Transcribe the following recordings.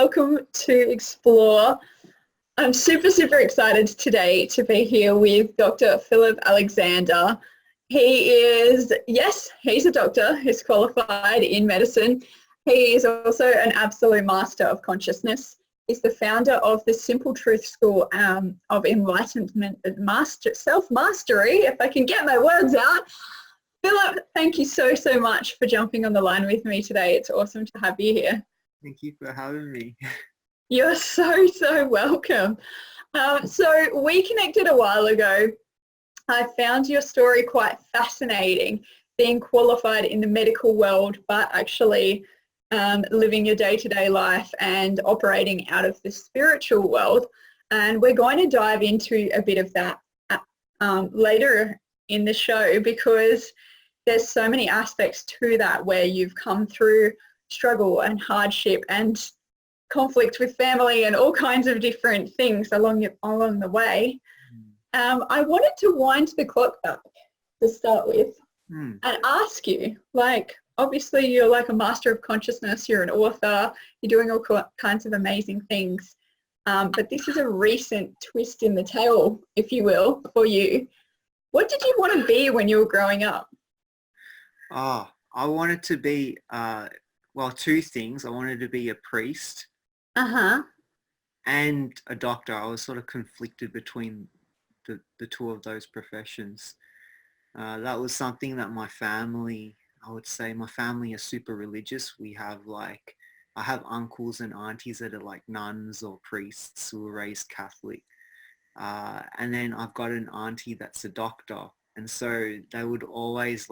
welcome to Explore. I'm super excited today to be here with Dr. Philip Alexander. He is, yes, he's a doctor who's qualified in medicine. He is also an absolute master of consciousness. He's the founder of the Simple Truth School of Enlightenment and Self-Mastery, if I can get my words out. Philip, thank you so much for jumping on the line with me today. It's awesome to have you here. Thank you for having me. You're so welcome. So we connected a while ago. I found your story quite fascinating, being qualified in the medical world, but actually living your day-to-day life and operating out of the spiritual world. And we're going to dive into a bit of that later in the show, because there's so many aspects to that where you've come through struggle and hardship and conflict with family and all kinds of different things along the way. I wanted to wind the clock back to start with and ask you, like, obviously you're like a master of consciousness, you're an author, you're doing all kinds of amazing things, but this is a recent twist in the tale, if you will, for you. What did you want to be when you were growing up? I wanted to be, two things. I wanted to be a priest and a doctor. I was sort of conflicted between the two of those professions. That was something that my family, I would say my family is super religious. I have uncles and aunties that are like nuns or priests who were raised Catholic. And then I've got an auntie that's a doctor. And so they would always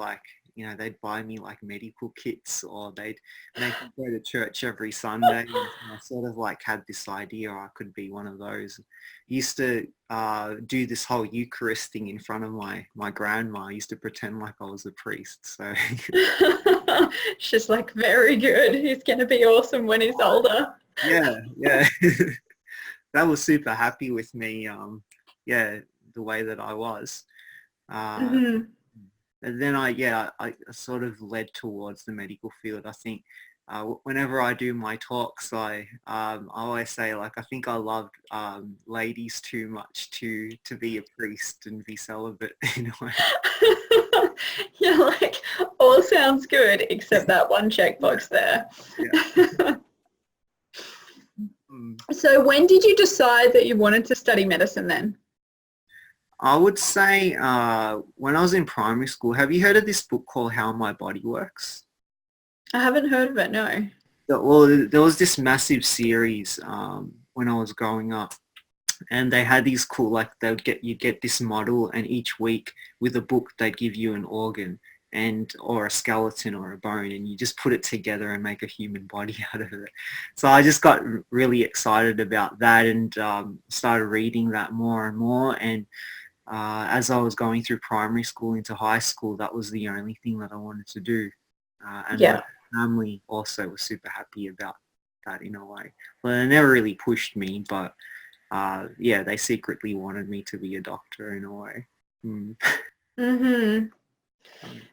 they'd buy me like medical kits, or they'd make me go to church every Sunday. And I sort of like had this idea I could be one of those. I used to do this whole Eucharist thing in front of my grandma. I used to pretend like I was a priest. So she's like, very good. He's going to be awesome when he's older. Yeah. That was super happy with me. The way that I was. And then I sort of led towards the medical field. I think whenever I do my talks, I always say, like, I think I loved ladies too much to be a priest and be celibate in a way. You're like, all sounds good except that one checkbox there. Yeah. So when did you decide that you wanted to study medicine then? I would say when I was in primary school. Have you heard of this book called How My Body Works? I haven't heard of it, no. Well, there was this massive series when I was growing up, and they had these cool, like, you get this model, and each week with a book they'd give you an organ or a skeleton or a bone, and you just put it together and make a human body out of it. So I just got really excited about that and started reading that more and more. And as I was going through primary school into high school, that was the only thing that I wanted to do. My family also was super happy about that in a way. Well, they never really pushed me, but they secretly wanted me to be a doctor in a way.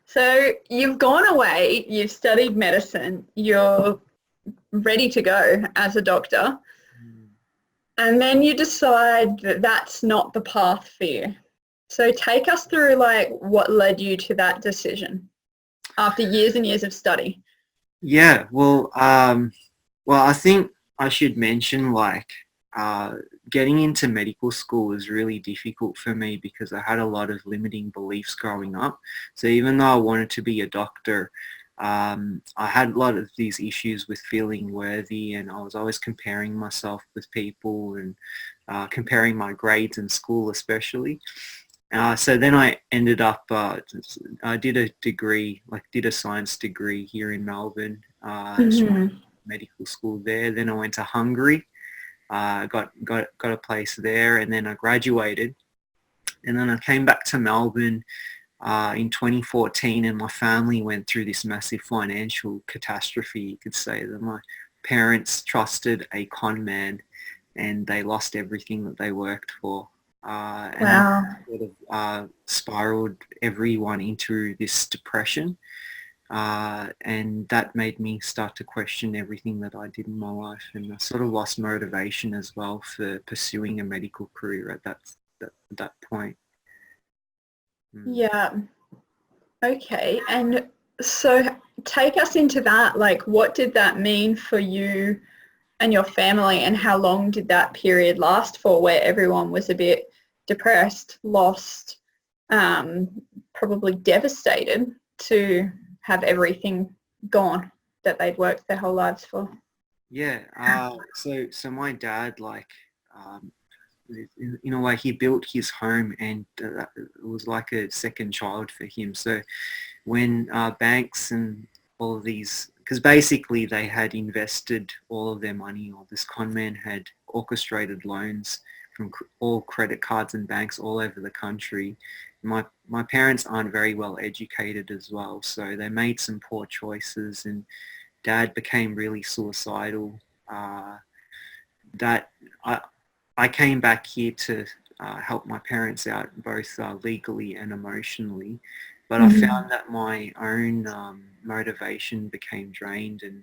So you've gone away, you've studied medicine, you're ready to go as a doctor, and then you decide that that's not the path for you. So take us through, like, what led you to that decision after years and years of study. Yeah, well, I think I should mention, like, getting into medical school was really difficult for me because I had a lot of limiting beliefs growing up. So even though I wanted to be a doctor, I had a lot of these issues with feeling worthy, and I was always comparing myself with people and comparing my grades in school especially. So then I ended up, I did a degree, did a science degree here in Melbourne, medical school there. Then I went to Hungary, got a place there, and then I graduated. And then I came back to Melbourne in 2014, and my family went through this massive financial catastrophe. You could say that my parents trusted a con man and they lost everything that they worked for. And sort of spiraled everyone into this depression. and that made me start to question everything that I did in my life, and I sort of lost motivation as well for pursuing a medical career at that point. Yeah. Okay. And so take us into that. Like, what did that mean for you and your family, and how long did that period last for where everyone was a bit depressed, lost, probably devastated to have everything gone that they'd worked their whole lives for? Yeah. So my dad, like, in a way, he built his home, and it was like a second child for him. So when banks and all of these, because basically they had invested all of their money, or this con man had orchestrated loans from all credit cards and banks all over the country. My parents aren't very well educated as well, so they made some poor choices, and dad became really suicidal. That I came back here to help my parents out, both legally and emotionally. But I found that my own motivation became drained, and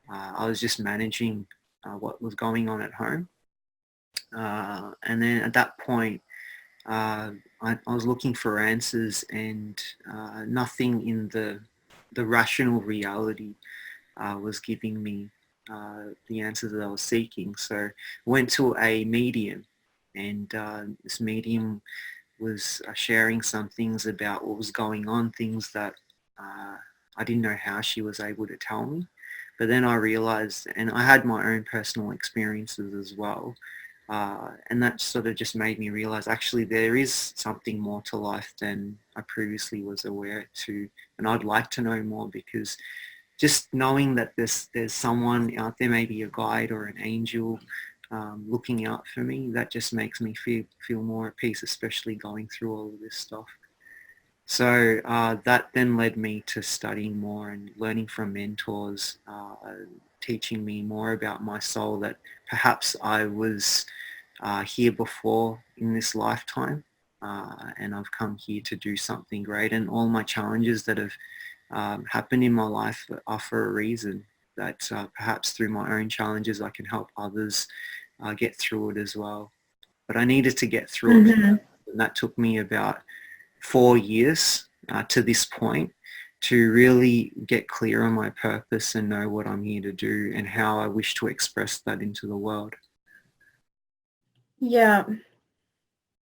I was just managing what was going on at home. And then at that point, I was looking for answers, and nothing in the rational reality was giving me the answers that I was seeking. So I went to a medium, and this medium was sharing some things about what was going on, things that I didn't know how she was able to tell me. But then I realized, and I had my own personal experiences as well, and that sort of just made me realize actually there is something more to life than I previously was aware to, and I'd like to know more, because just knowing that there's someone out there, maybe a guide or an angel, looking out for me, that just makes me feel more at peace, especially going through all of this stuff. So that then led me to studying more and learning from mentors, teaching me more about my soul, that perhaps I was here before in this lifetime, and I've come here to do something great, and all my challenges that have happened in my life are for a reason, that perhaps through my own challenges I can help others get through it as well. But I needed to get through it, and that took me about 4 years to this point to really get clear on my purpose and know what I'm here to do and how I wish to express that into the world. Yeah.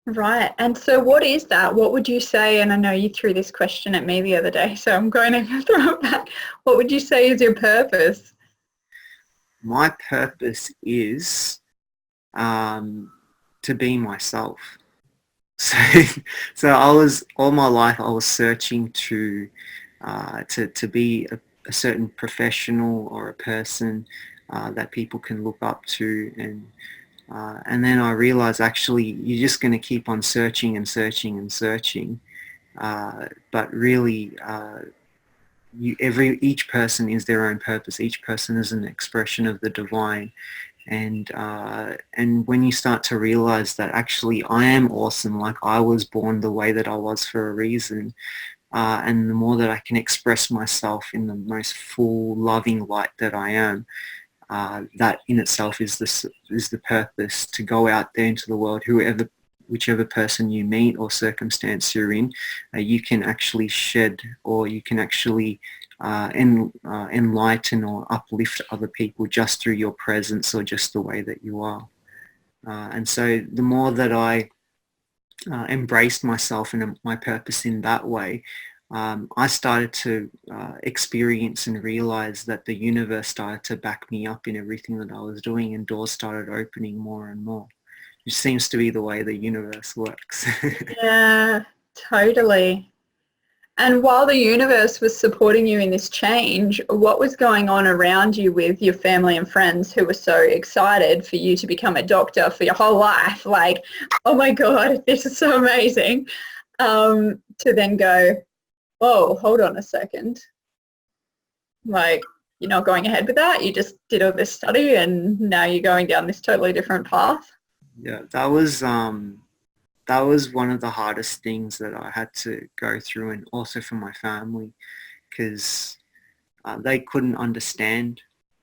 Right. And so what is that? What would you say? And I know you threw this question at me the other day, so I'm going to throw it back. What would you say is your purpose? My purpose is to be myself. So, so I was, all my life I was searching to be a certain professional or a person that people can look up to, and then I realized actually you're just going to keep on searching and searching and searching, but really each person is their own purpose. Each person is an expression of the divine, and when you start to realize that actually I am awesome, like I was born the way that I was for a reason, and the more that I can express myself in the most full, loving light that I am, that in itself is the purpose, to go out there into the world, whichever person you meet or circumstance you're in, you can actually shed, or you can actually enlighten or uplift other people just through your presence or just the way that you are. And so the more that I embraced myself and my purpose in that way, I started to experience and realize that the universe started to back me up in everything that I was doing, and doors started opening more and more, which seems to be the way the universe works. Yeah, totally. And while the universe was supporting you in this change, what was going on around you with your family and friends who were so excited for you to become a doctor for your whole life? Like, oh my God, this is so amazing. To then go, whoa, hold on a second. Like, you're not going ahead with that. You just did all this study and now you're going down this totally different path. Yeah, that was one of the hardest things that I had to go through, and also for my family. because they couldn't understand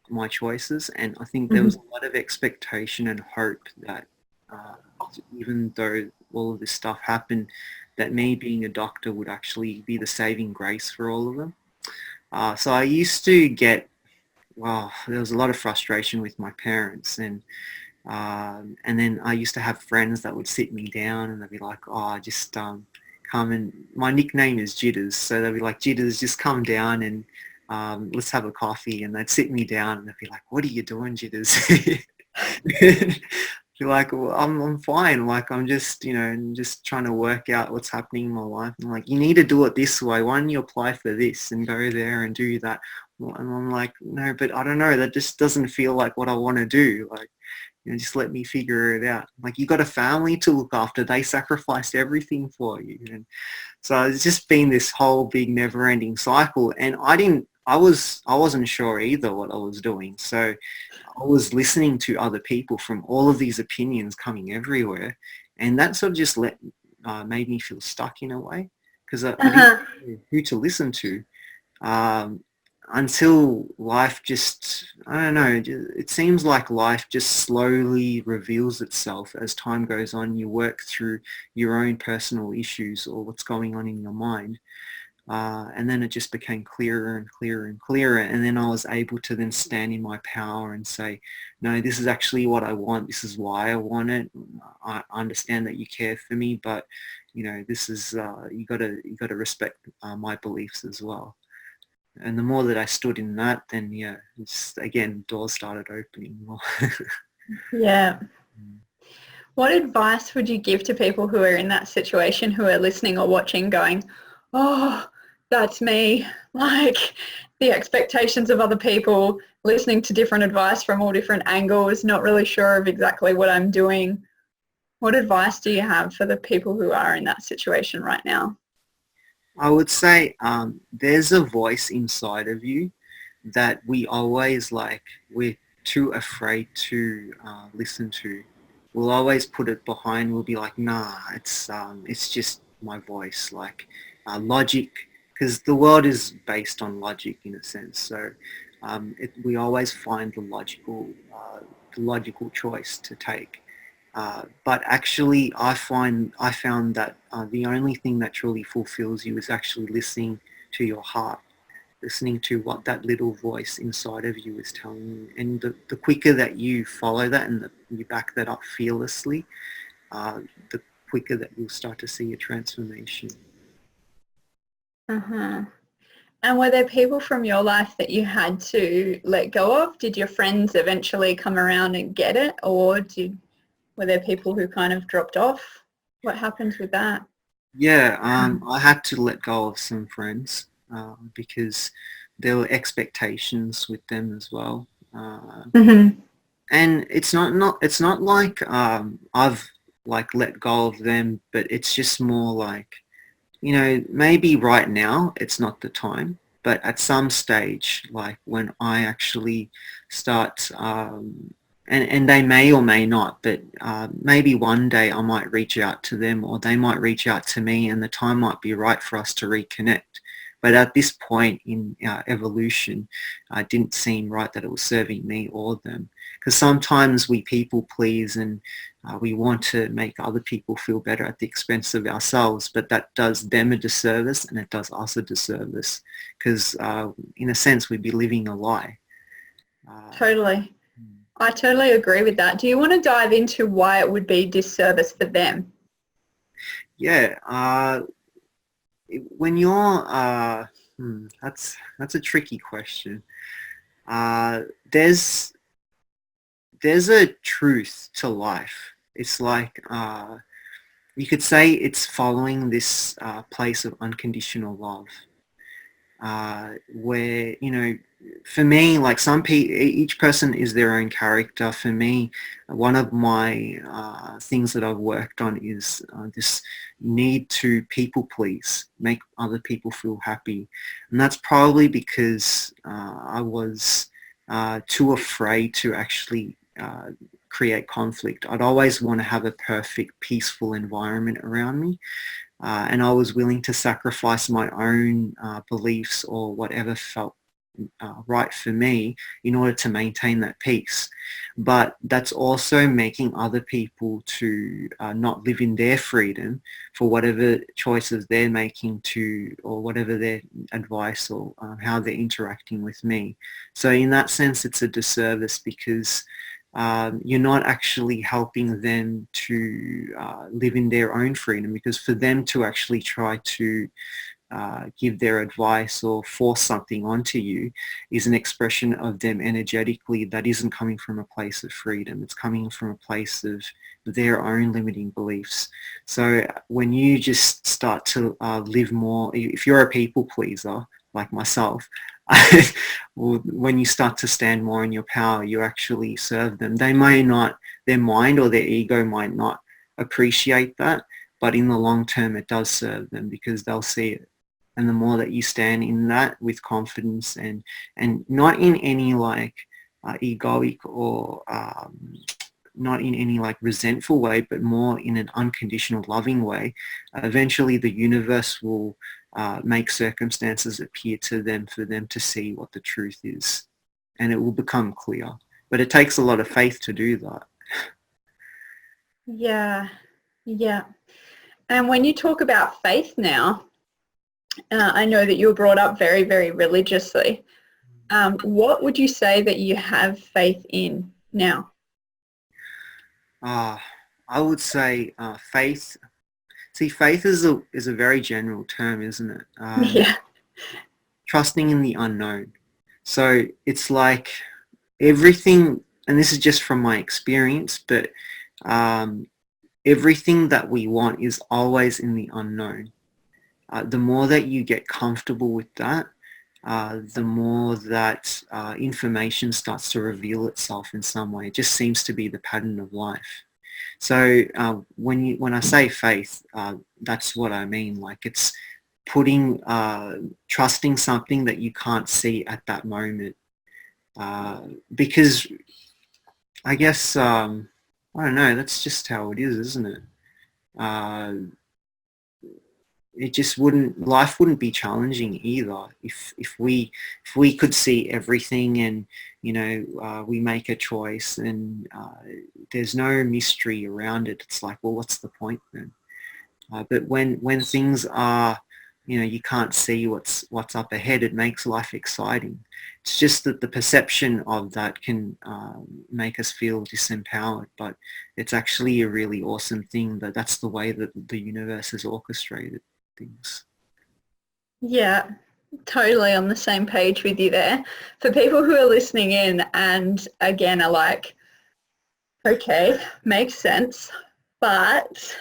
my choices, and I think there Mhm. was a lot of expectation and hope that uh, even though all of this stuff happened, that me being a doctor would actually be the saving grace for all of them. So I used to get, well, there was a lot of frustration with my parents, and then I used to have friends that would sit me down and they'd be like, oh, just come and, my nickname is Jitters, so they'd be like, Jitters, just come down and let's have a coffee. And they'd sit me down and they'd be like, what are you doing, Jitters? You're like, well, I'm fine. Like, I'm just, just trying to work out what's happening in my life. I'm like, you need to do it this way. Why don't you apply for this and go there and do that? And I'm like, no, but I don't know. That just doesn't feel like what I want to do. Like, just let me figure it out. Like, you got a family to look after. They sacrificed everything for you. And so it's just been this whole big never-ending cycle. And I wasn't sure either what I was doing. So I was listening to other people from all of these opinions coming everywhere, and that sort of just made me feel stuck in a way, because I didn't Uh-huh. know who to listen to, um, until life just, I don't know, it seems like life just slowly reveals itself as time goes on. You work through your own personal issues or what's going on in your mind. And then it just became clearer and clearer and clearer. And then I was able to then stand in my power and say, no, this is actually what I want. This is why I want it. I understand that you care for me, but this is, you gotta respect my beliefs as well. And the more that I stood in that, then yeah, it's, again, doors started opening more. Yeah. What advice would you give to people who are in that situation, who are listening or watching going, oh, that's me? Like the expectations of other people, listening to different advice from all different angles, not really sure of exactly what I'm doing. What advice do you have for the people who are in that situation right now? I would say there's a voice inside of you that we're too afraid to listen to. We'll always put it behind. We'll be like, nah, it's just my voice, like logic, because the world is based on logic in a sense. So we always find the logical choice to take. But actually, I found that the only thing that truly fulfills you is actually listening to your heart, listening to what that little voice inside of you is telling you. And the quicker that you follow that and you back that up fearlessly, uh, the quicker that you'll start to see a transformation. Uh-huh. And were there people from your life that you had to let go of? Did your friends eventually come around and get it, or were there people who kind of dropped off? What happens with that? Yeah, I had to let go of some friends because there were expectations with them as well. Mm-hmm. And it's not like I've like let go of them, but it's just more like, maybe right now it's not the time, but at some stage, like when I actually start, and they may or may not, but maybe one day I might reach out to them or they might reach out to me, and the time might be right for us to reconnect. But at this point in our evolution, it didn't seem right that it was serving me or them. Because sometimes we people please and we want to make other people feel better at the expense of ourselves, but that does them a disservice and it does us a disservice, because in a sense we'd be living a lie. Uh, Totally. I totally agree with that. Do you want to dive into why it would be disservice for them? yeah, when you're, that's a tricky question. Uh, there's there's a truth to life. It's like you could say it's following this place of unconditional love, where for me, like each person is their own character. For me, one of my things that I've worked on is this need to people please, make other people feel happy, and that's probably because I was too afraid to actually create conflict. I'd always want to have a perfect, peaceful environment around me. and I was willing to sacrifice my own beliefs or whatever felt right for me in order to maintain that peace. But that's also making other people to not live in their freedom for whatever choices they're making to, or whatever their advice, or how they're interacting with me. So in that sense, it's a disservice, because you're not actually helping them to live in their own freedom, because for them to actually try to give their advice or force something onto you is an expression of them energetically that isn't coming from a place of freedom. It's coming from a place of their own limiting beliefs. So when you just start to live more, if you're a people pleaser like myself, well, when you start to stand more in your power, you actually serve them. They may not, their mind or their ego might not appreciate that, but in the long term it does serve them, because they'll see it. And the more that you stand in that with confidence, and not in any like egoic or not in any like resentful way, but more in an unconditional loving way, eventually the universe will make circumstances appear to them for them to see what the truth is, and it will become clear. But it takes a lot of faith to do that. Yeah, yeah. And when you talk about faith now, I know that you were brought up very, very religiously. What would you say that you have faith in now? I would say faith. See, faith is a very general term, isn't it? Yeah. Trusting in the unknown. So it's like everything, and this is just from my experience, but everything that we want is always in the unknown. The more that you get comfortable with that, the more that information starts to reveal itself in some way. It just seems to be the pattern of life. So when I say faith, that's what I mean. Like, it's putting, trusting something that you can't see at that moment. Because I guess, I don't know, that's just how it is, isn't it? Uh, it just wouldn't, life wouldn't be challenging either if we could see everything, and we make a choice, and there's no mystery around it. It's like, well, what's the point then? But when things are, you can't see what's up ahead, it makes life exciting. It's just that the perception of that can make us feel disempowered, but it's actually a really awesome thing, that that's the way that the universe has orchestrated things. Yeah, totally on the same page with you there. For people who are listening in and again are like, okay, makes sense, but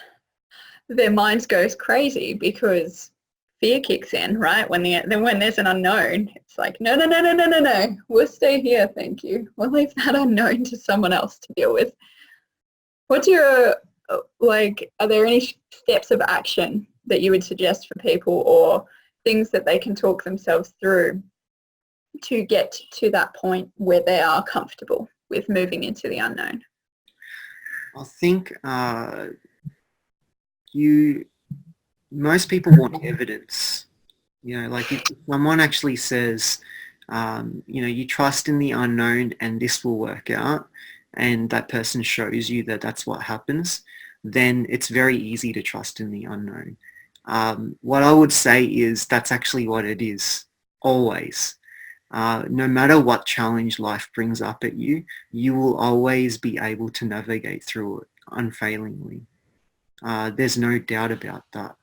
their minds goes crazy because fear kicks in, right? When there's an unknown, it's like, no, no, no, no, no, no, no. We'll stay here, thank you. We'll leave that unknown to someone else to deal with. What's your, are there any steps of action that you would suggest for people, or things that they can talk themselves through to get to that point where they are comfortable with moving into the unknown? I think most people want evidence. Like, if someone actually says, you trust in the unknown and this will work out, and that person shows you that that's what happens, then it's very easy to trust in the unknown. What I would say is that's actually what it is, always. No matter what challenge life brings up at you, you will always be able to navigate through it unfailingly. There's no doubt about that.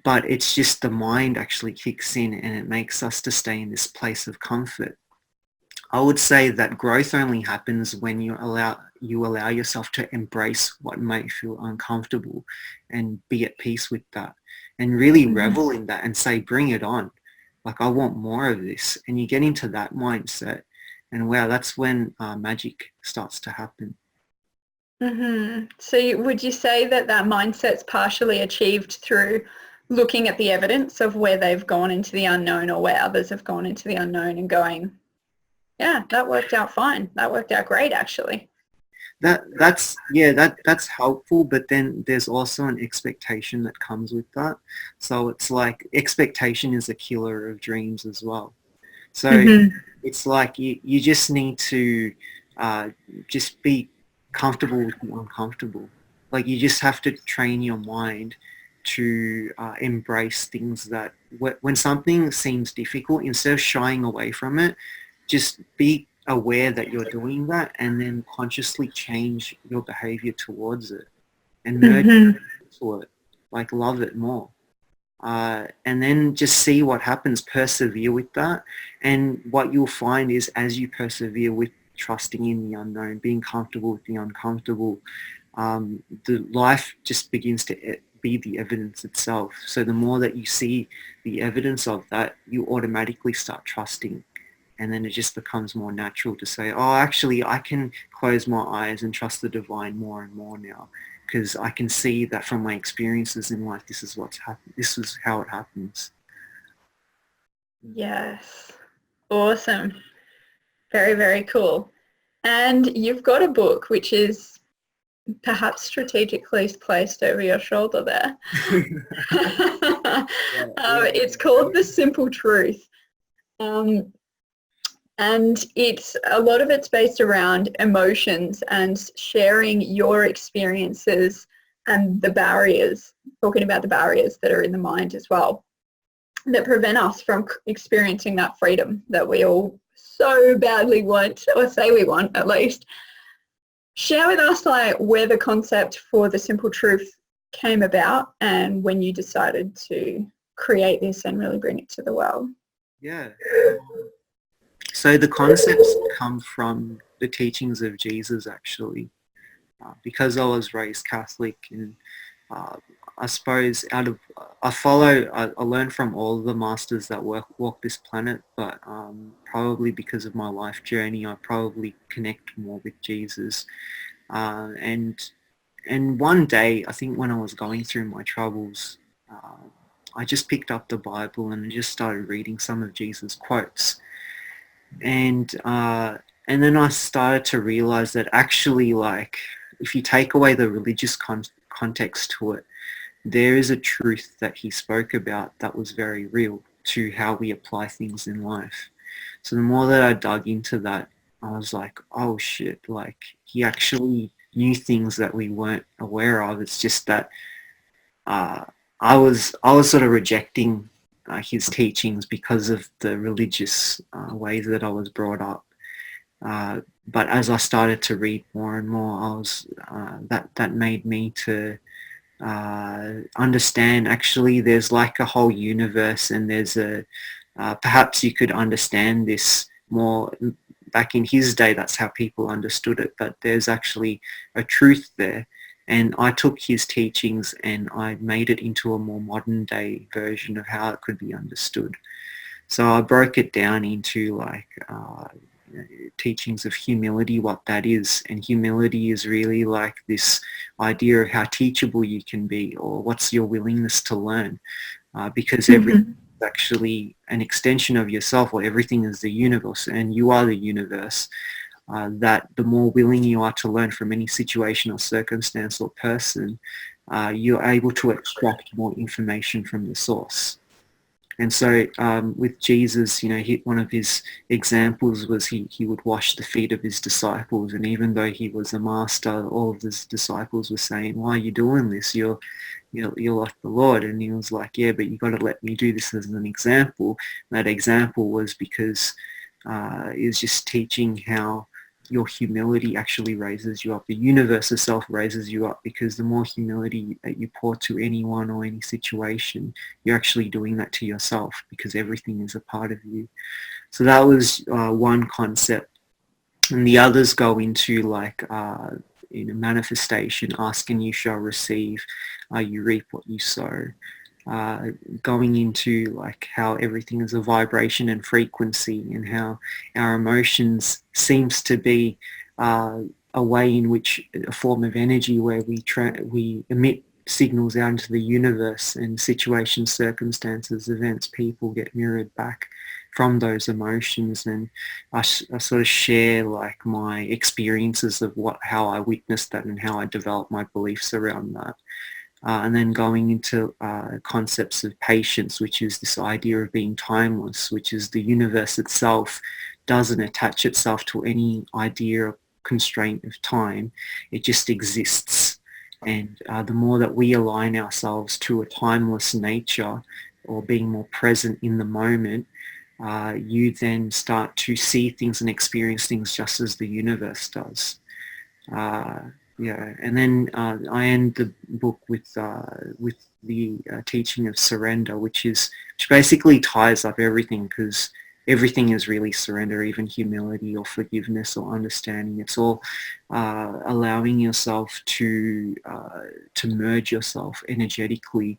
But it's just the mind actually kicks in, and it makes us to stay in this place of comfort. I would say that growth only happens when you allow yourself to embrace what may feel uncomfortable and be at peace with that, and really revel in that and say, bring it on. Like, I want more of this. And you get into that mindset, and wow, that's when magic starts to happen. Mm-hmm. So would you say that mindset's partially achieved through looking at the evidence of where they've gone into the unknown, or where others have gone into the unknown, and going, yeah, that worked out fine. That worked out great, actually. that's helpful, but then there's also an expectation that comes with that. So it's like expectation is a killer of dreams as well. So Hmm. it's like you just need to uh, just be comfortable with the uncomfortable. Like you just have to train your mind to embrace things that when something seems difficult, instead of shying away from it, just be aware that you're doing that and then consciously change your behavior towards it and merge Hmm. into it, like love it more. And then just see what happens, persevere with that. And what you'll find is as you persevere with trusting in the unknown, being comfortable with the uncomfortable, the life just begins to be the evidence itself. So the more that you see the evidence of that, you automatically start trusting. And then it just becomes more natural to say, oh, actually, I can close my eyes and trust the divine more and more now because I can see that from my experiences in life, this is what's happened. This is how it happens. Yes. Awesome. Very, very cool. And you've got a book which is perhaps strategically placed over your shoulder there. It's called The Simple Truth. Um, and it's a lot of it's based around emotions and sharing your experiences and the barriers, talking about the barriers that are in the mind as well, that prevent us from experiencing that freedom that we all so badly want, or say we want at least. Share with us like where the concept for The Simple Truth came about and when you decided to create this and really bring it to the world. Yeah. So the concepts come from the teachings of Jesus, actually. Because I was raised Catholic and uh, I suppose I learn from all the masters that walk this planet, but probably because of my life journey, I probably connect more with Jesus. And one day, I think when I was going through my troubles, I just picked up the Bible and just started reading some of Jesus' quotes. And then I started to realize that actually, like, if you take away the religious context to it, there is a truth that he spoke about that was very real to how we apply things in life. So the more that I dug into that, I was like, oh shit, like he actually knew things that we weren't aware of. It's just that uh, I was sort of rejecting his teachings because of the religious ways that I was brought up. But as I started to read more and more, I was that made me to understand actually there's like a whole universe and there's a perhaps you could understand this more back in his day. That's how people understood it, but there's actually a truth there. And I took his teachings and I made it into a more modern day version of how it could be understood. So I broke it down into like teachings of humility, what that is. And humility is really like this idea of how teachable you can be or what's your willingness to learn. Because everything Mm-hmm. is actually an extension of yourself, or everything is the universe and you are the universe. That the more willing you are to learn from any situation or circumstance or person, you're able to extract more information from the source. And so with Jesus, one of his examples was he would wash the feet of his disciples. And even though he was a master, all of his disciples were saying, why are you doing this? You're like the Lord. And he was like, yeah, but you got to let me do this as an example. And that example was because he was just teaching how your humility actually raises you up. The universe itself raises you up because the more humility that you pour to anyone or any situation, you're actually doing that to yourself because everything is a part of you. So that was one concept. And the others go into like manifestation, ask and you shall receive, you reap what you sow. Uh, Going into like how everything is a vibration and frequency and how our emotions seems to be uh, a way in which a form of energy where we emit signals out into the universe, and situations, circumstances, events, people get mirrored back from those emotions. And I sort of share like my experiences of how I witnessed that and how I developed my beliefs around that. And then going into concepts of patience, which is this idea of being timeless, which is the universe itself doesn't attach itself to any idea or constraint of time. It just exists. And the more that we align ourselves to a timeless nature, or being more present in the moment, you then start to see things and experience things just as the universe does. Yeah, and then I end the book with the teaching of surrender, which basically ties up everything, because everything is really surrender, even humility or forgiveness or understanding. It's all allowing yourself to merge yourself energetically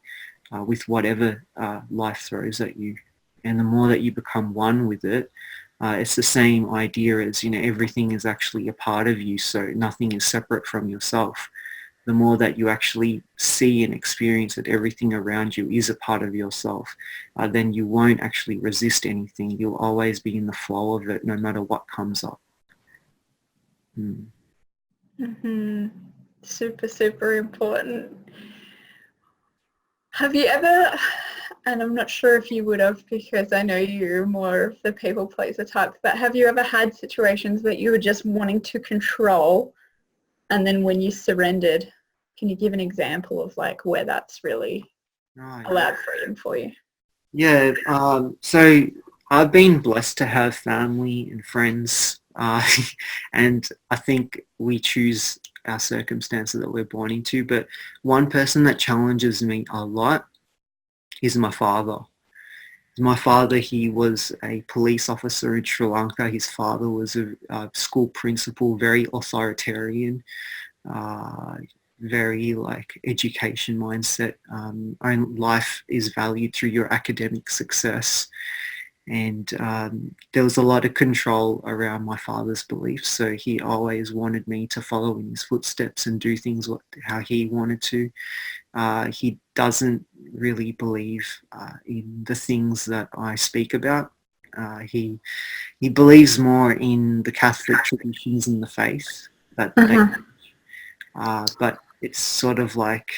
with whatever life throws at you, and the more that you become one with it. It's the same idea as, everything is actually a part of you, so nothing is separate from yourself. The more that you actually see and experience that everything around you is a part of yourself, then you won't actually resist anything. You'll always be in the flow of it, no matter what comes up. Super, super important. Have you ever, and I'm not sure if you would have, because I know you're more of the people pleaser type, but have you ever had situations that you were just wanting to control, and then when you surrendered, can you give an example of like where that's really allowed freedom for you? Yeah, so I've been blessed to have family and friends, and I think we choose our circumstances that we're born into. But one person that challenges me a lot is my father. My father, he was a police officer in Sri Lanka. His father was a school principal, very authoritarian, very like education mindset. Life is valued through your academic success. And there was a lot of control around my father's beliefs, so he always wanted me to follow in his footsteps and do things how he wanted to. He doesn't really believe in the things that I speak about. He believes more in the Catholic traditions and the faith that but it's sort of like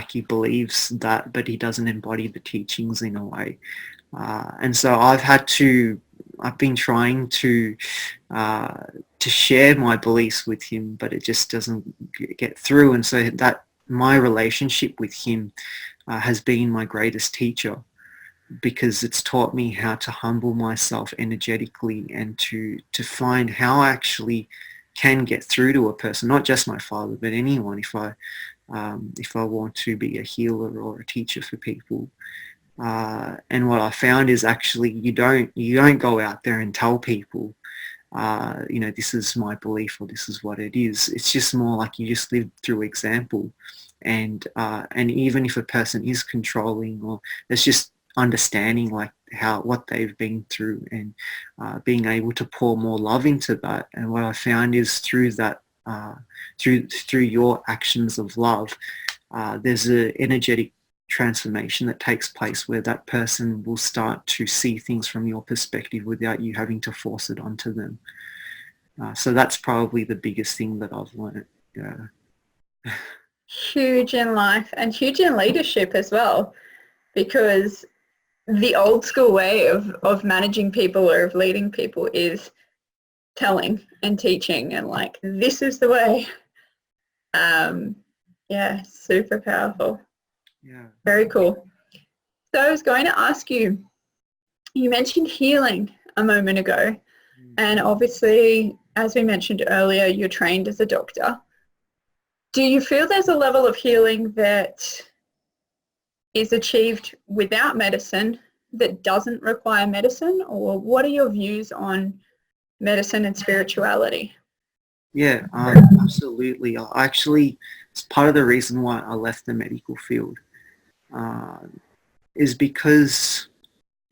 he believes that, but he doesn't embody the teachings in a way. And so I've been trying to share my beliefs with him, but it just doesn't get through. And so that my relationship with him has been my greatest teacher, because it's taught me how to humble myself energetically and to find how I actually can get through to a person, not just my father, but anyone, if I want to be a healer or a teacher for people. And what I found is actually you don't go out there and tell people, this is my belief or this is what it is. It's just more like you just live through example. And even if a person is controlling, or it's just understanding like what they've been through, and being able to pour more love into that. And what I found is through that, through your actions of love, there's an energetic transformation that takes place where that person will start to see things from your perspective without you having to force it onto them. So that's probably the biggest thing that I've learned. Yeah. Huge in life and huge in leadership as well, because the old school way of managing people or of leading people is telling and teaching and like, this is the way. Yeah, super powerful. Yeah. Very cool. So I was going to ask you, you mentioned healing a moment ago, and obviously, as we mentioned earlier, you're trained as a doctor. Do you feel there's a level of healing that is achieved without medicine that doesn't require medicine, or what are your views on medicine and spirituality? Yeah, absolutely. It's part of the reason why I left the medical field, is because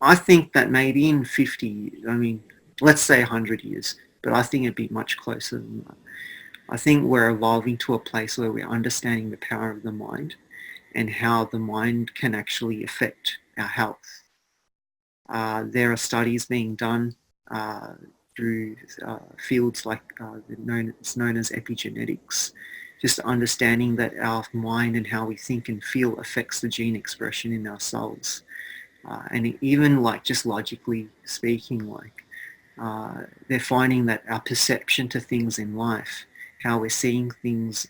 I think that maybe in 50, let's say 100 years, but I think it'd be much closer than that. I think we're evolving to a place where we're understanding the power of the mind. and how the mind can actually affect our health. There are studies being done through fields like it's known as epigenetics, just understanding that our mind and how we think and feel affects the gene expression in our cells. And even like just logically speaking, like they're finding that our perception to things in life, how we're seeing things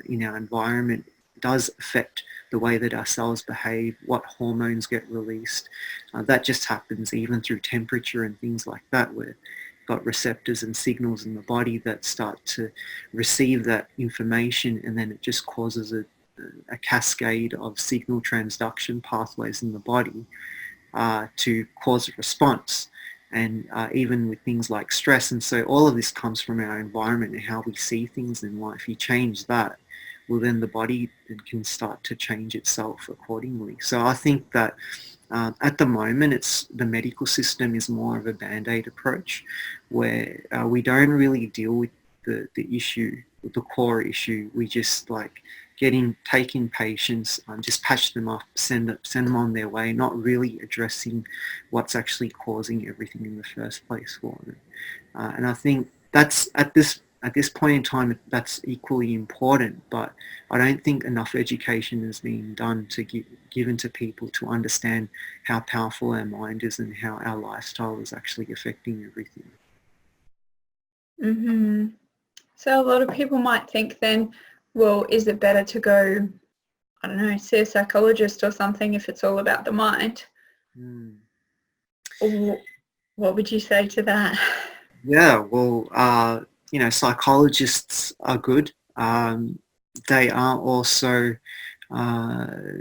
in our environment, does affect the way that our cells behave, what hormones get released. That just happens even through temperature and things like that, where we've got receptors and signals in the body that start to receive that information, and then it just causes a cascade of signal transduction pathways in the body to cause a response. And even with things like stress. And so all of this comes from our environment and how we see things in life. You change that, well, then the body can start to change itself accordingly. So I think that at the moment, the medical system is more of a band-aid approach, where we don't really deal with the issue, the core issue. We just like taking patients, just patch them up, send them on their way, not really addressing what's actually causing everything in the first place for them. And I think that's at this point in time, that's equally important, but I don't think enough education is being done to given to people to understand how powerful our mind is and how our lifestyle is actually affecting everything. Mm-hmm. So a lot of people might think then, well, is it better to go, I don't know, see a psychologist or something if it's all about the mind? Or what would you say to that? Yeah, well, psychologists are good. They are also, I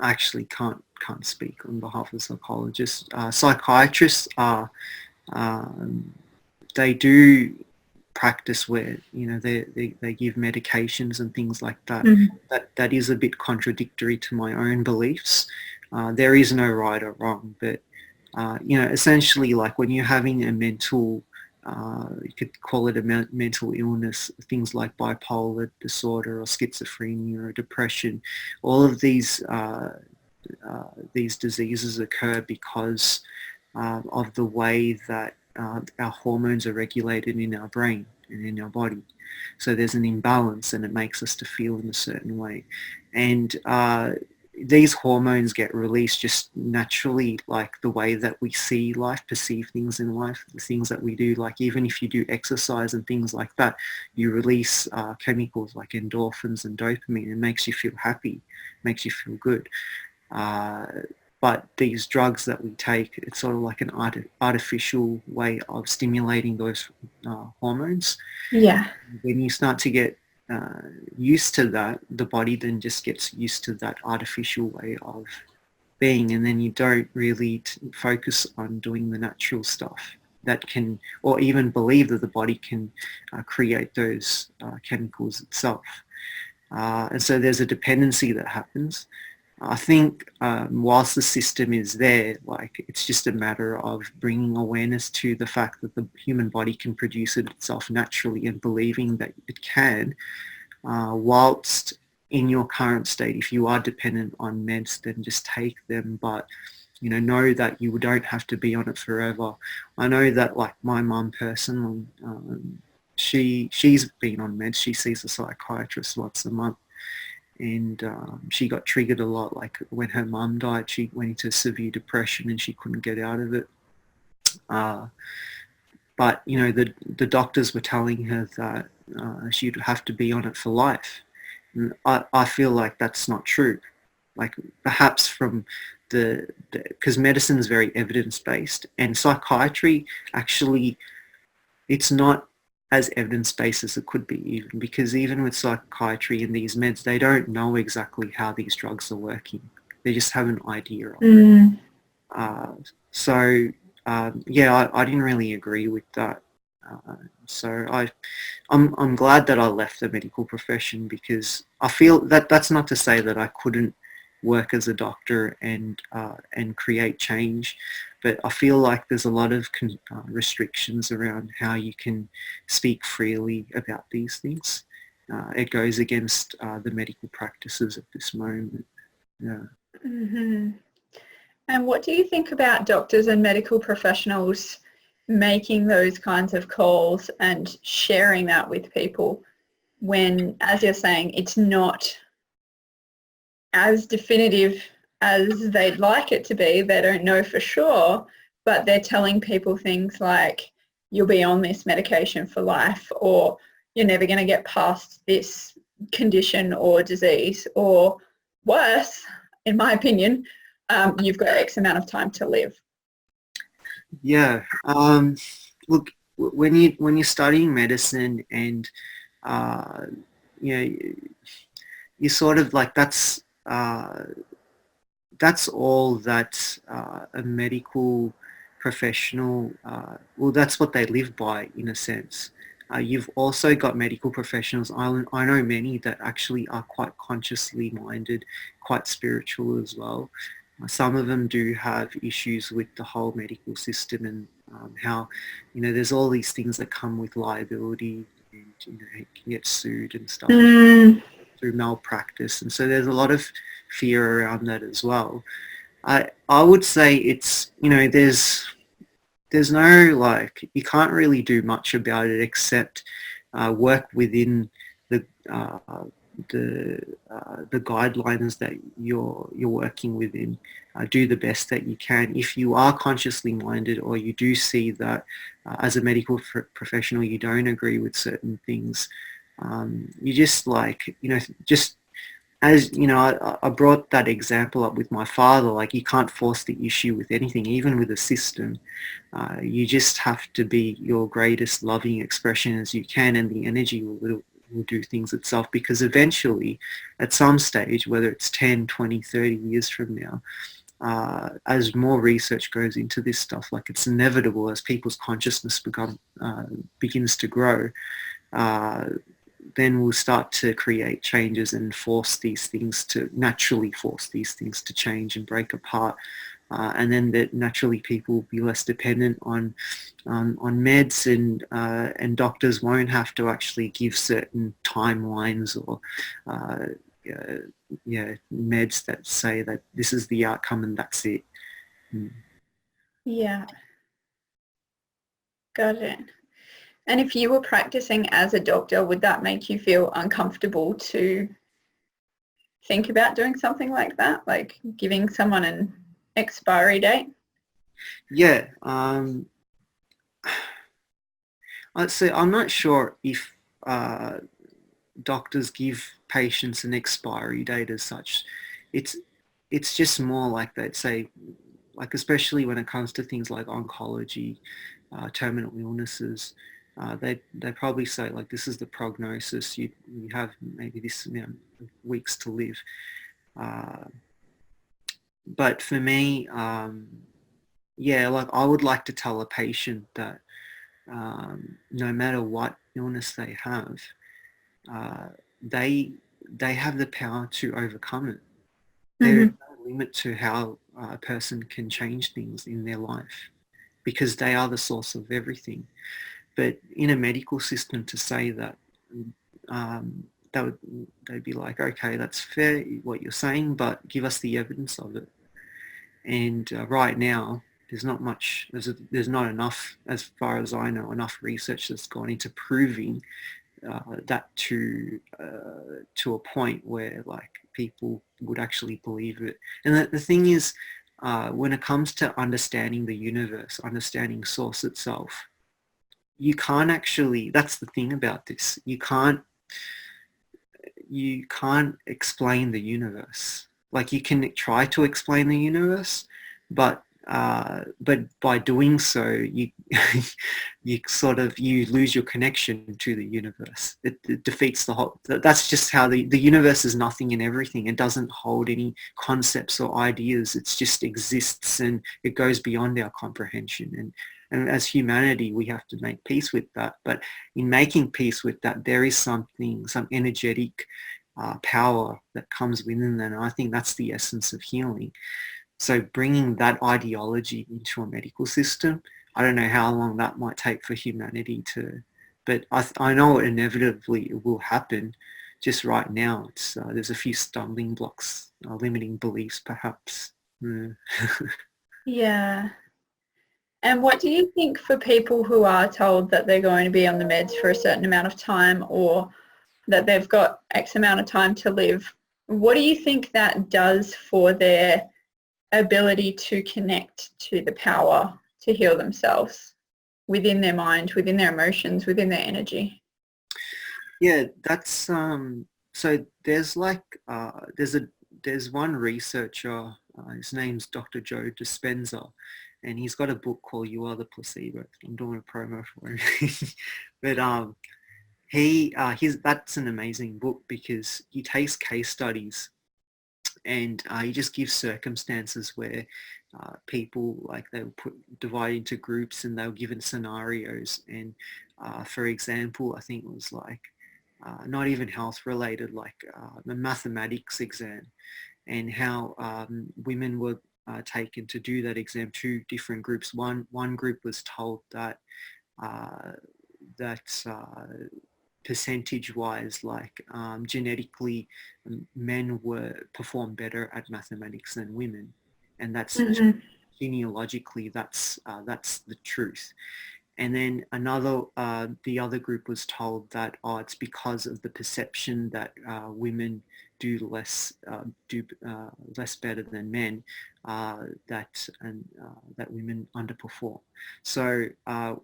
actually can't speak on behalf of psychologists. Psychiatrists are, they do practice where they give medications and things like that. That is a bit contradictory to my own beliefs. There is no right or wrong, but essentially, like when you're having a mental, you could call it a mental illness, things like bipolar disorder or schizophrenia or depression, all of these diseases occur because of the way that our hormones are regulated in our brain and in our body. So there's an imbalance, and it makes us to feel in a certain way. And these hormones get released just naturally, like the way that we see life, perceive things in life, the things that we do. Like even if you do exercise and things like that, you release chemicals like endorphins and dopamine. It makes you feel happy, makes you feel good. But these drugs that we take, it's sort of like an artificial way of stimulating those hormones. Yeah. When you start to get used to that, the body then just gets used to that artificial way of being, and then you don't really focus on doing the natural stuff that can, or even believe that the body can create those chemicals itself. And so there's a dependency that happens. I think whilst the system is there, like it's just a matter of bringing awareness to the fact that the human body can produce it itself naturally, and believing that it can, whilst in your current state, if you are dependent on meds, then just take them, but know that you don't have to be on it forever. I know that like my mum personally, she's been on meds. She sees a psychiatrist once a month. And she got triggered a lot. Like when her mum died, she went into severe depression and she couldn't get out of it. But the doctors were telling her that she'd have to be on it for life. And I feel like that's not true. Like perhaps from because medicine is very evidence-based, and psychiatry actually, it's not as evidence-based as it could be, even because even with psychiatry and these meds, they don't know exactly how these drugs are working. They just have an idea of it. I didn't really agree with that. I'm glad that I left the medical profession, because I feel that that's not to say that I couldn't work as a doctor and create change, but I feel like there's a lot of restrictions around how you can speak freely about these things. it goes against the medical practices at this moment. Yeah. Mm-hmm. And what do you think about doctors and medical professionals making those kinds of calls and sharing that with people when, as you're saying, it's not as definitive as they'd like it to be? They don't know for sure, but they're telling people things like, you'll be on this medication for life, or you're never going to get past this condition or disease, or worse, in my opinion, you've got X amount of time to live. Yeah. Look, when you're studying medicine and you know, you sort of like that's all that a medical professional, well, that's what they live by in a sense. You've also got medical professionals. I know many that actually are quite consciously minded, quite spiritual as well. Some of them do have issues with the whole medical system and how, there's all these things that come with liability and, you can get sued and stuff through malpractice. And so there's a lot of fear around that as well. I would say it's, there's no, like, you can't really do much about it except work within the uh, the guidelines that you're working within. Do the best that you can. If you are consciously minded, or you do see that as a medical professional you don't agree with certain things, you just just as I brought that example up with my father. Like, you can't force the issue with anything, even with a system. You just have to be your greatest loving expression as you can, and the energy will do things itself, because eventually, at some stage, whether it's 10, 20, 30 years from now, as more research goes into this stuff, like, it's inevitable as people's consciousness begins to grow, then we'll start to create changes and naturally force these things to change and break apart. And then that naturally people will be less dependent on meds, and doctors won't have to actually give certain timelines or meds that say that this is the outcome and that's it. Yeah, got it. And if you were practicing as a doctor, would that make you feel uncomfortable to think about doing something like that, like giving someone an expiry date? Yeah. I'd say I'm not sure if doctors give patients an expiry date as such. It's just more like they'd say, like, especially when it comes to things like oncology, terminal illnesses, they probably say, like, this is the prognosis. You have maybe this weeks to live. But for me, like, I would like to tell a patient that no matter what illness they have, they have the power to overcome it. There is no limit to how a person can change things in their life, because they are the source of everything. But in a medical system, to say that, they'd be like, okay, that's fair what you're saying, but give us the evidence of it. And right now, there's not much. There's not enough, as far as I know, enough research that's gone into proving that to a point where, like, people would actually believe it. And the thing is, when it comes to understanding the universe, understanding source itself, you can't actually. That's the thing about this. You can't explain the universe. Like, you can try to explain the universe, but by doing so, you you lose your connection to the universe. It defeats the whole. That's just how the universe is nothing and everything. It doesn't hold any concepts or ideas. It just exists, and it goes beyond our comprehension. And as humanity, we have to make peace with that. But in making peace with that, there is some energetic power that comes within that. And I think that's the essence of healing. So bringing that ideology into a medical system, I don't know how long that might take for humanity to, but I know inevitably it will happen. Just right now, it's there's a few stumbling blocks, limiting beliefs, perhaps. Mm. Yeah. And what do you think for people who are told that they're going to be on the meds for a certain amount of time, or that they've got X amount of time to live? What do you think that does for their ability to connect to the power to heal themselves within their mind, within their emotions, within their energy? Yeah, that's so there's like there's one researcher, his name's Dr. Joe Dispenza, and he's got a book called You Are the Placebo. I'm doing a promo for him. But he's that's an amazing book because he takes case studies and he just gives circumstances where people, like, they were divided into groups and they were given scenarios, and for example, I think it was like not even health related, like the mathematics exam, and how women were taken to do that exam. Two different groups. One group was told that uh, that percentage wise, like genetically, men were perform better at mathematics than women, and that's Mm-hmm. genealogically that's the truth. And then the other group was told that, oh, it's because of the perception that women do less better than men, that women underperform. So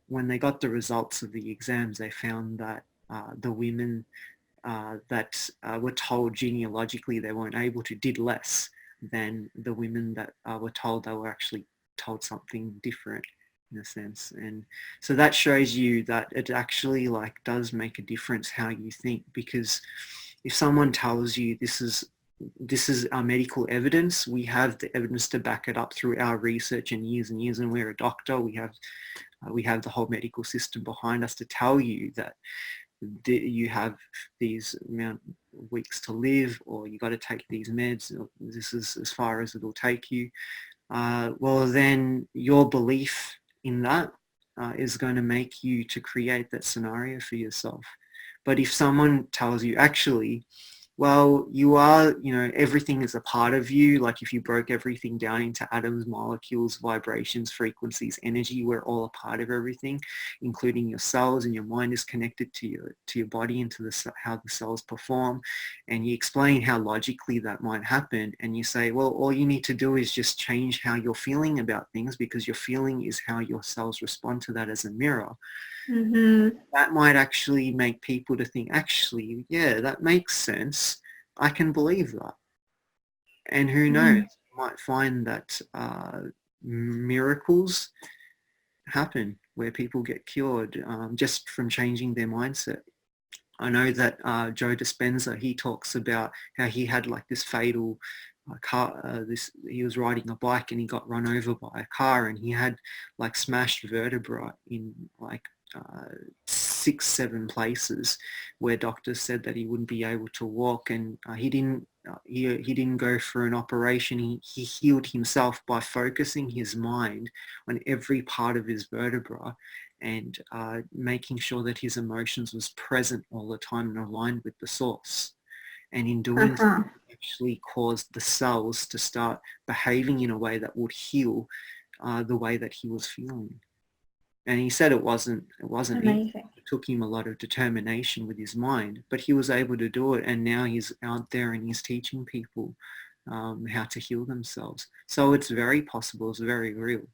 when they got the results of the exams, they found that the women that were told genealogically they weren't able to did less than the women that were told they were actually told something different, in a sense. And so that shows you that it actually, like, does make a difference how you think, because if someone tells you this is our medical evidence, we have the evidence to back it up through our research and years, and we're a doctor, we have the whole medical system behind us to tell you that you have these amount of weeks to live, or you got to take these meds, or this is as far as it'll take you. Well, then your belief in that is going to make you to create that scenario for yourself. But if someone tells you, actually, well, you are, everything is a part of you. Like, if you broke everything down into atoms, molecules, vibrations, frequencies, energy, we're all a part of everything, including your cells, and your mind is connected to your body and to how the cells perform. And you explain how logically that might happen. And you say, well, all you need to do is just change how you're feeling about things, because your feeling is how your cells respond to that as a mirror. Mm-hmm. That might actually make people to think, actually, yeah, that makes sense. I can believe that. And who knows, you might find that miracles happen where people get cured just from changing their mindset. I know that Joe Dispenza, he talks about how he had like this fatal he was riding a bike and he got run over by a car, and he had like smashed vertebra in like 6-7 places where doctors said that he wouldn't be able to walk, and he didn't go for an operation. He healed himself by focusing his mind on every part of his vertebra, and making sure that his emotions was present all the time and aligned with the source. And in doing so, Uh-huh. actually caused the cells to start behaving in a way that would heal the way that he was feeling. And he said it wasn't easy. Amazing. It took him a lot of determination with his mind, but he was able to do it. And now he's out there and he's teaching people how to heal themselves. So it's very possible. It's very real.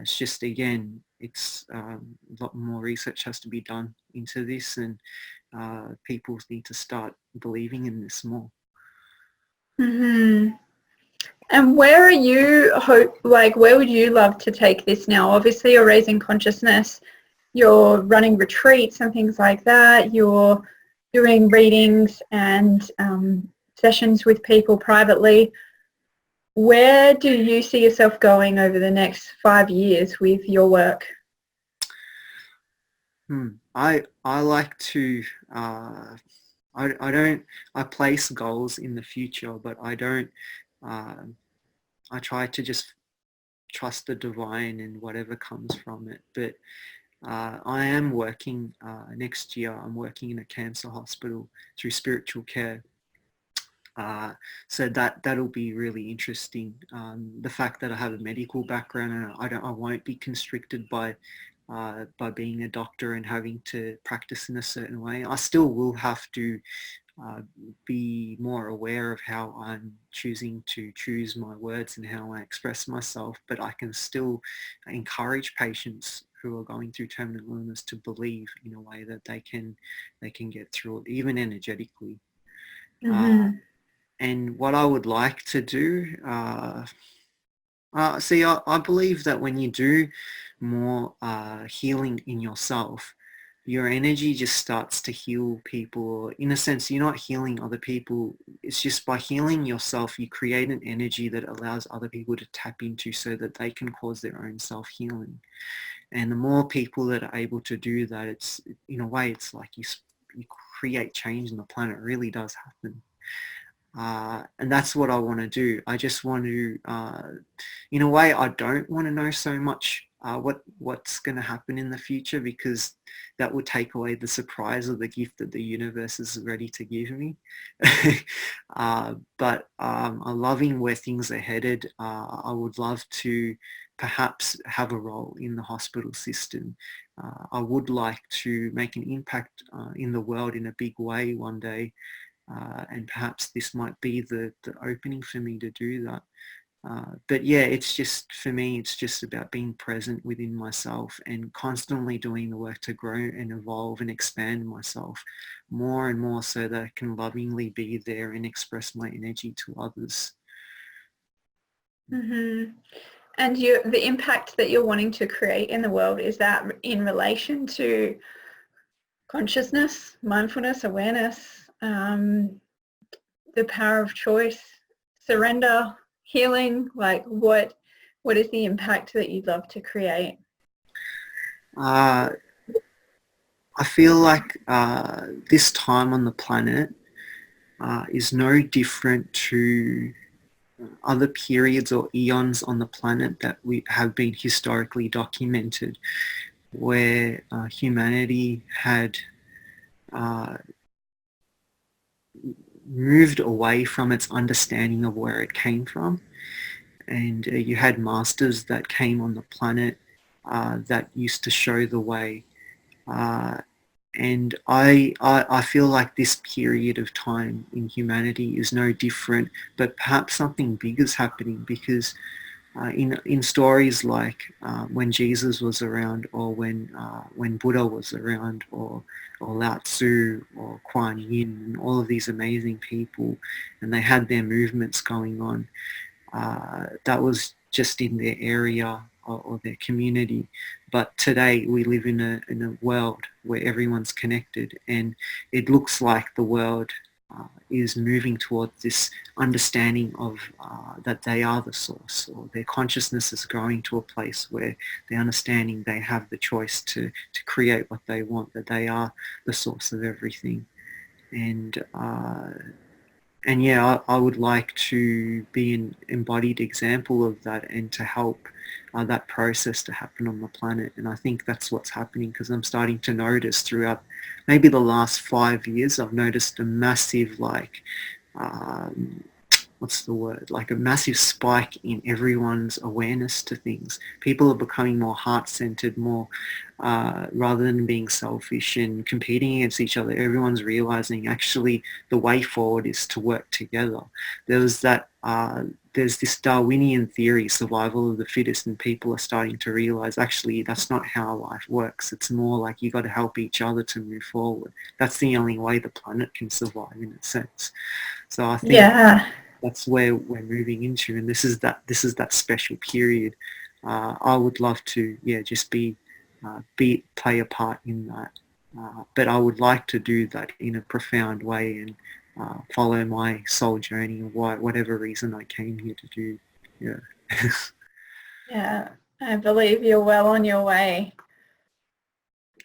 It's just, again, it's a lot more research has to be done into this, and people need to start believing in this more. Mm-hmm. And where are you where would you love to take this now? Obviously you're raising consciousness, you're running retreats and things like that, you're doing readings and sessions with people privately. Where do you see yourself going over the next 5 years with your work? I like to I don't I place goals in the future, but I don't I try to just trust the divine and whatever comes from it. But I am working next year. I'm working in a cancer hospital through spiritual care. So that'll be really interesting. The fact that I have a medical background and I won't be constricted by being a doctor and having to practice in a certain way. I still will have to be more aware of how I'm choosing to choose my words and how I express myself, but I can still encourage patients who are going through terminal illness to believe in a way that they can get through it, even energetically. Mm-hmm. And what I would like to do, see, I believe that when you do more healing in yourself, your energy just starts to heal people. In a sense, you're not healing other people. It's just by healing yourself, you create an energy that allows other people to tap into so that they can cause their own self-healing. And the more people that are able to do that, it's, in a way, it's like you create change in the planet. It really does happen. And that's what I want to do. I just want to, in a way, I don't want to know so much what's going to happen in the future, because that would take away the surprise of the gift that the universe is ready to give me. But I'm loving where things are headed. I would love to perhaps have a role in the hospital system. I would like to make an impact in the world in a big way one day. And perhaps this might be the opening for me to do that. But yeah, it's just, for me, it's just about being present within myself and constantly doing the work to grow and evolve and expand myself more and more so that I can lovingly be there and express my energy to others. Mm-hmm. And the impact that you're wanting to create in the world, is that in relation to consciousness, mindfulness, awareness, the power of choice, surrender, healing? Like what is the impact that you'd love to create? Uh, I feel like this time on the planet is no different to other periods or eons on the planet that we have been historically documented, where humanity had moved away from its understanding of where it came from. And you had masters that came on the planet that used to show the way. And I feel like this period of time in humanity is no different, but perhaps something big is happening, because in stories like when Jesus was around, or when Buddha was around, or Lao Tzu or Kuan Yin, and all of these amazing people, and they had their movements going on. That was just in their area or their community. But today we live in a world where everyone's connected, and it looks like the world is moving towards this understanding of that they are the source, or their consciousness is growing to a place where they're understanding they have the choice to create what they want, that they are the source of everything. And yeah, I would like to be an embodied example of that, and to help that process to happen on the planet. And I think that's what's happening, because I'm starting to notice throughout maybe the last 5 years, I've noticed a massive, like, um, what's the word, like a massive spike in everyone's awareness to things. People are becoming more heart-centered, more rather than being selfish and competing against each other. Everyone's realizing actually the way forward is to work together. There's this Darwinian theory, survival of the fittest, and people are starting to realize actually that's not how life works. It's more like you got to help each other to move forward. That's the only way the planet can survive, in a sense. So I think Yeah. that's where we're moving into, and this is that special period. I would love to, just play a part in that, but I would like to do that in a profound way, and follow my soul journey, or whatever reason I came here to do. Yeah. Yeah, I believe you're well on your way.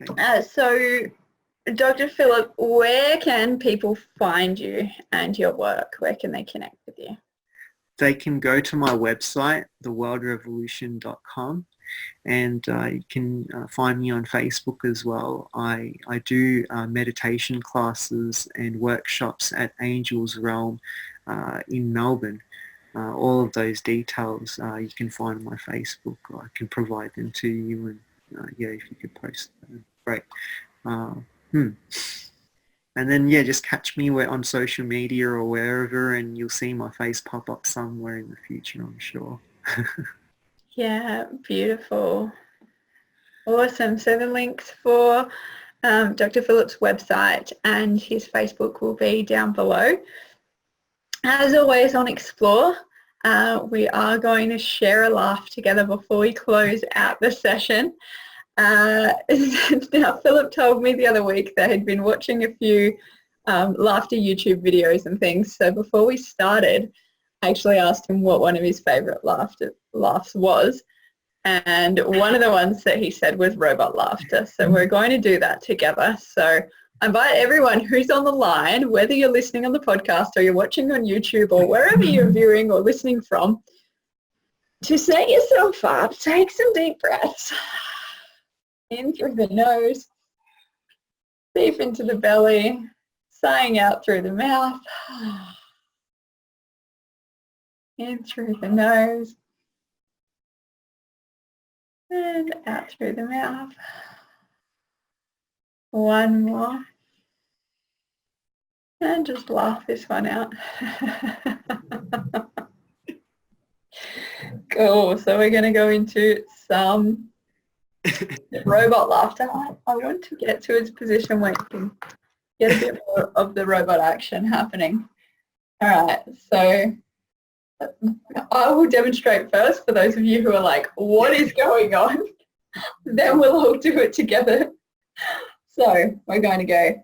Okay. So, Dr. Philip, where can people find you and your work? Where can they connect with you? They can go to my website, theworldrevolution.com, And you can find me on Facebook as well. I do meditation classes and workshops at Angel's Realm in Melbourne. All of those details you can find on my Facebook. I can provide them to you, and yeah, if you could post them, great. And then yeah, just catch me on social media or wherever, and you'll see my face pop up somewhere in the future, I'm sure. Yeah, beautiful. Awesome. So the links for Dr. Philip's website and his Facebook will be down below. As always on Explore, we are going to share a laugh together before we close out the session. Now, Philip told me the other week that he'd been watching a few laughter YouTube videos and things. So before we started, I actually asked him what one of his favourite laughs was. And one of the ones that he said was robot laughter. So we're going to do that together. So I invite everyone who's on the line, whether you're listening on the podcast or you're watching on YouTube or wherever you're viewing or listening from, to set yourself up, take some deep breaths. In through the nose, deep into the belly, sighing out through the mouth. In through the nose and out through the mouth. One more. And just laugh this one out. Cool. So we're going to go into some robot laughter. I want to get to its position where you can get a bit more of the robot action happening. All right, so I will demonstrate first for those of you who are like, what is going on? Then we'll all do it together. So we're going to go,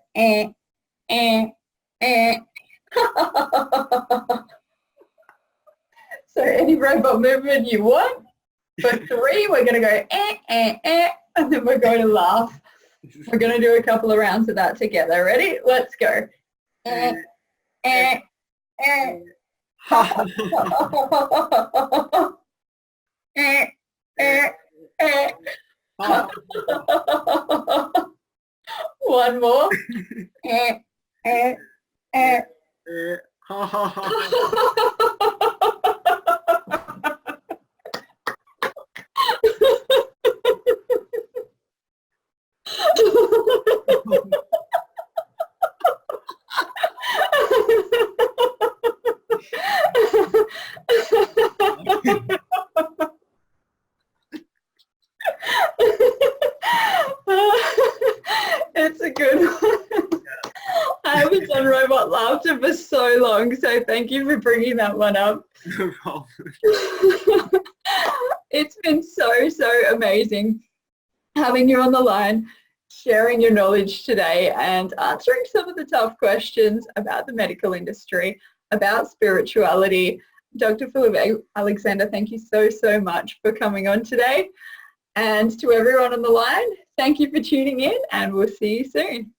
So any robot movement you want. For 3, we're going to go, and then we're going to laugh. We're going to do a couple of rounds of that together. Ready? Let's go. One more. It's a good one. I haven't done robot laughter for so long, so thank you for bringing that one up. No problem. It's been so amazing having you on the line, sharing your knowledge today and answering some of the tough questions about the medical industry, about spirituality. Dr. Philip Alexander, thank you so much for coming on today. And to everyone on the line, thank you for tuning in, and we'll see you soon.